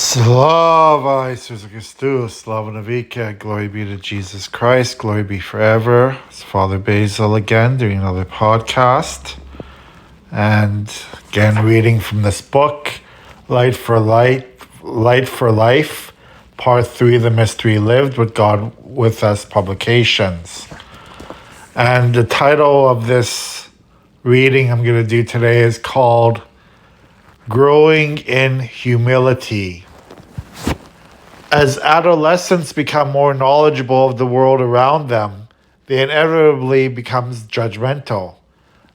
Slava Jesus Christus, Slava Navika, glory be to Jesus Christ, glory be forever. It's Father Basil again doing another podcast. And again, reading from this book, Light for Life, Part 3, The Mystery Lived with God with Us Publications. And the title of this reading I'm going to do today is called Growing in Humility. As adolescents become more knowledgeable of the world around them, they inevitably become judgmental.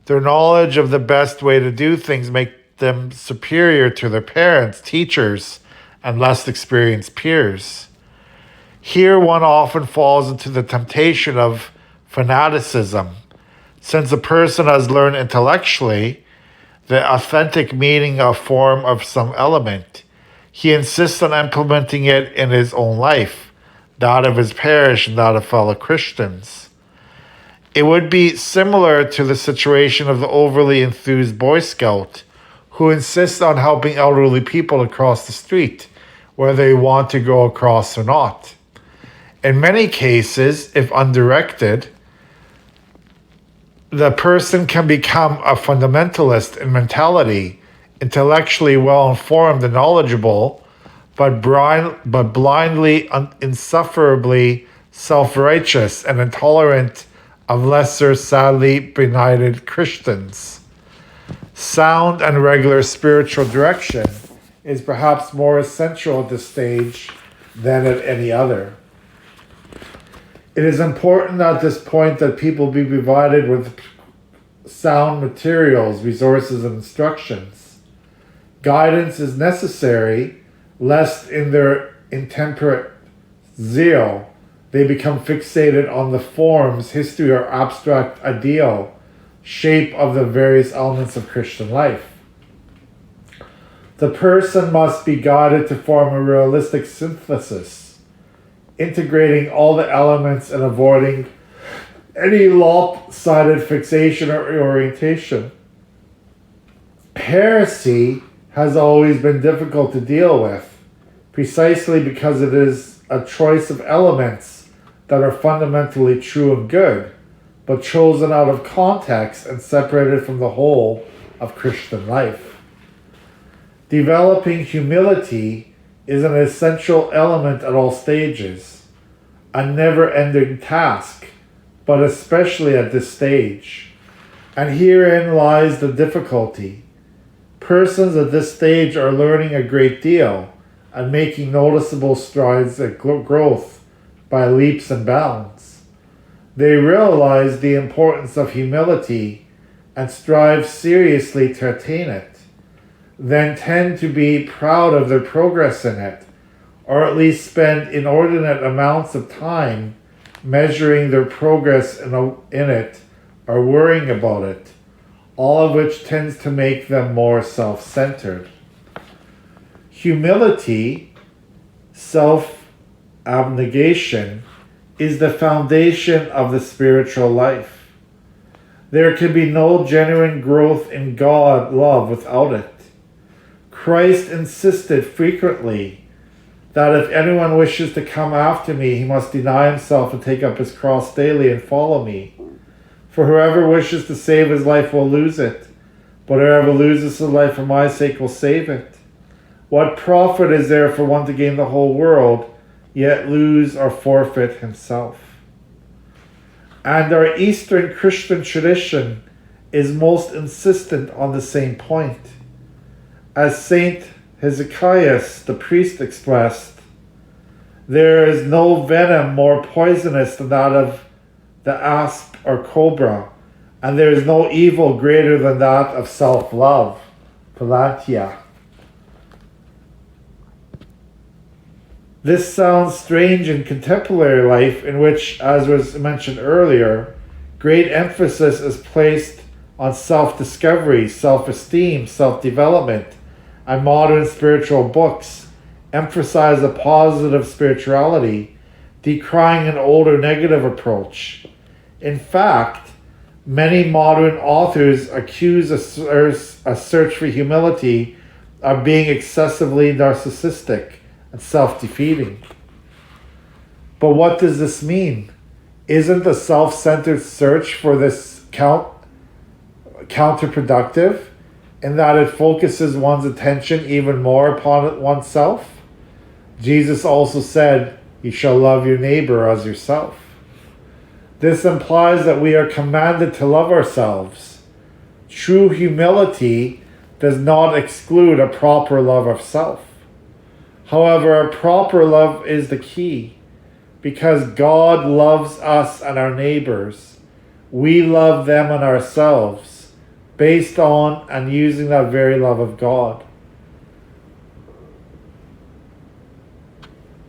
Their knowledge of the best way to do things make them superior to their parents, teachers, and less experienced peers. Here one often falls into the temptation of fanaticism. Since a person has learned intellectually the authentic meaning of form of some element, he insists on implementing it in his own life, that of his parish and that of fellow Christians. It would be similar to the situation of the overly enthused Boy Scout who insists on helping elderly people across the street, whether they want to go across or not. In many cases, if undirected, the person can become a fundamentalist in mentality, intellectually well-informed and knowledgeable, but blindly, insufferably self-righteous and intolerant of lesser, sadly benighted Christians. Sound and regular spiritual direction is perhaps more essential at this stage than at any other. It is important at this point that people be provided with sound materials, resources, and instructions. Guidance is necessary, lest in their intemperate zeal they become fixated on the forms, history, or abstract ideal shape of the various elements of Christian life. The person must be guided to form a realistic synthesis, integrating all the elements and avoiding any lopsided fixation or orientation. Heresy has always been difficult to deal with, precisely because it is a choice of elements that are fundamentally true and good, but chosen out of context and separated from the whole of Christian life. Developing humility is an essential element at all stages, a never-ending task, but especially at this stage. And herein lies the difficulty. Persons at this stage are learning a great deal and making noticeable strides at growth by leaps and bounds. They realize the importance of humility and strive seriously to attain it, then tend to be proud of their progress in it, or at least spend inordinate amounts of time measuring their progress in it or worrying about it, all of which tends to make them more self-centered. Humility, self-abnegation, is the foundation of the spiritual life. There can be no genuine growth in God love without it. Christ insisted frequently that if anyone wishes to come after me, he must deny himself and take up his cross daily and follow me. For whoever wishes to save his life will lose it, but whoever loses his life for my sake will save it. What profit is there for one to gain the whole world, yet lose or forfeit himself? And our Eastern Christian tradition is most insistent on the same point. As Saint Hezekias, the priest, expressed, there is no venom more poisonous than that of the asp or cobra, and there is no evil greater than that of self-love, Philantia. This sounds strange in contemporary life, in which, as was mentioned earlier, great emphasis is placed on self-discovery, self-esteem, self-development, and modern spiritual books emphasize a positive spirituality, decrying an older negative approach. In fact, many modern authors accuse a search for humility of being excessively narcissistic and self-defeating. But what does this mean? Isn't the self-centered search for this counterproductive in that it focuses one's attention even more upon oneself? Jesus also said, "You shall love your neighbor as yourself." This implies that we are commanded to love ourselves. True humility does not exclude a proper love of self. However, a proper love is the key. Because God loves us and our neighbors, we love them and ourselves based on and using that very love of God.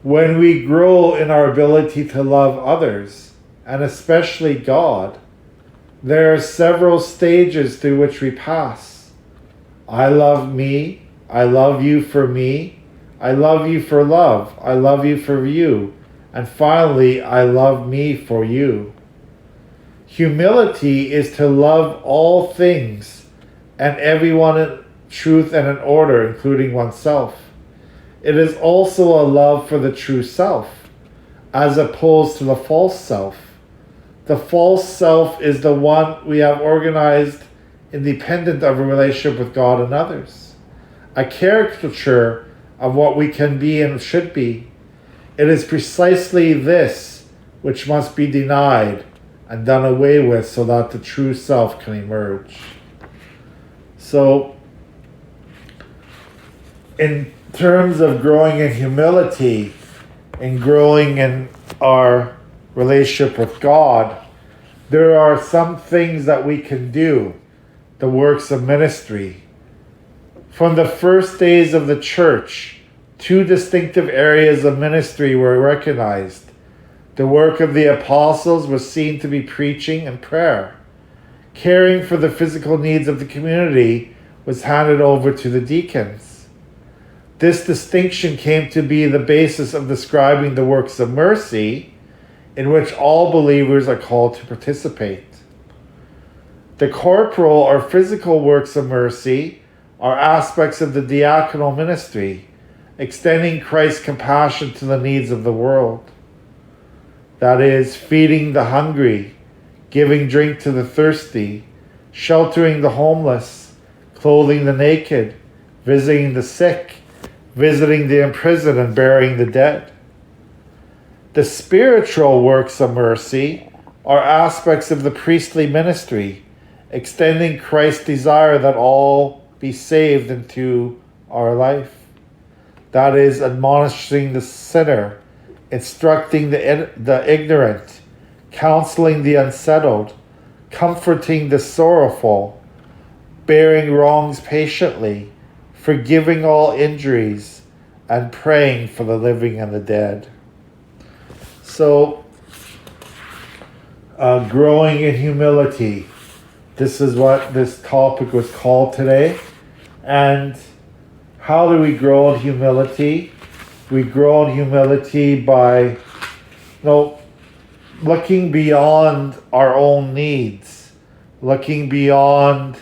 When we grow in our ability to love others, and especially God, there are several stages through which we pass. I love me, I love you for me, I love you for love, I love you for you, and finally, I love me for you. Humility is to love all things and everyone in truth and in order, including oneself. It is also a love for the true self, as opposed to the false self. The false self is the one we have organized independent of a relationship with God and others, a caricature of what we can be and should be. It is precisely this which must be denied and done away with so that the true self can emerge. So, in terms of growing in humility and growing in our relationship with God, there are some things that we can do, the works of ministry. From the first days of the church, two distinctive areas of ministry were recognized. The work of the apostles was seen to be preaching and prayer. Caring for the physical needs of the community was handed over to the deacons. This distinction came to be the basis of describing the works of mercy, in which all believers are called to participate. The corporal or physical works of mercy are aspects of the diaconal ministry, extending Christ's compassion to the needs of the world. That is, feeding the hungry, giving drink to the thirsty, sheltering the homeless, clothing the naked, visiting the sick, visiting the imprisoned, and burying the dead. The spiritual works of mercy are aspects of the priestly ministry, extending Christ's desire that all be saved into our life. That is, admonishing the sinner, instructing the ignorant, counseling the unsettled, comforting the sorrowful, bearing wrongs patiently, forgiving all injuries, and praying for the living and the dead. So, growing in humility. This is what this topic was called today. And how do we grow in humility? We grow in humility by, looking beyond our own needs, looking beyond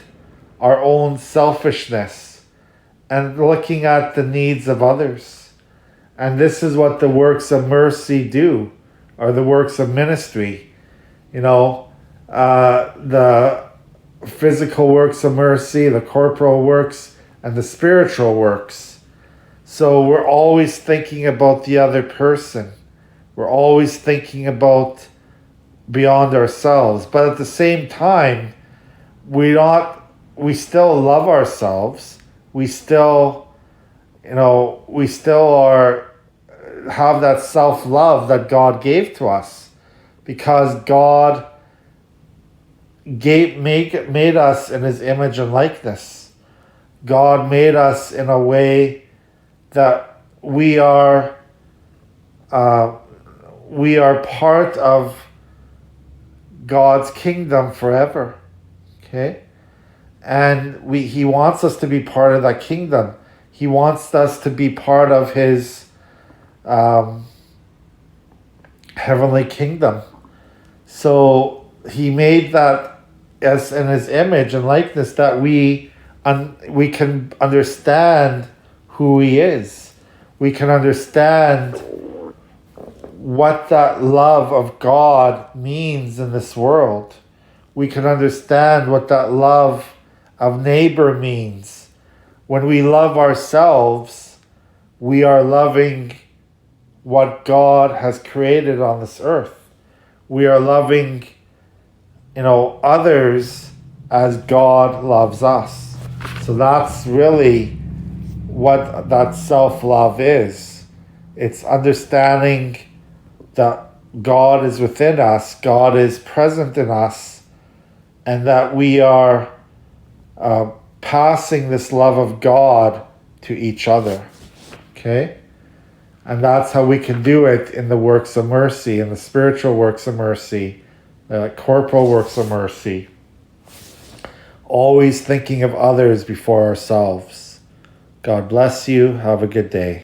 our own selfishness, and looking at the needs of others. And this is what the works of mercy do, or the works of ministry. The physical works of mercy, the corporal works, and the spiritual works. So we're always thinking about the other person. We're always thinking about beyond ourselves. But at the same time, we still love ourselves. We still have that self-love that God gave to us, because God made us in his image and likeness. God made us in a way that we are part of God's kingdom forever. Okay? And he wants us to be part of that kingdom. He wants us to be part of his heavenly kingdom. So he made that as in his image and likeness, that we can understand who he is. we can understand what that love of God means in this world. We can understand what that love of neighbor means. When we love ourselves, we are loving what God has created on this earth. We are loving, others as God loves us. So that's really what that self-love is. It's understanding that God is within us, God is present in us, and that we are passing this love of God to each other. Okay? And that's how we can do it in the works of mercy, in the spiritual works of mercy, corporal works of mercy. Always thinking of others before ourselves. God bless you. Have a good day.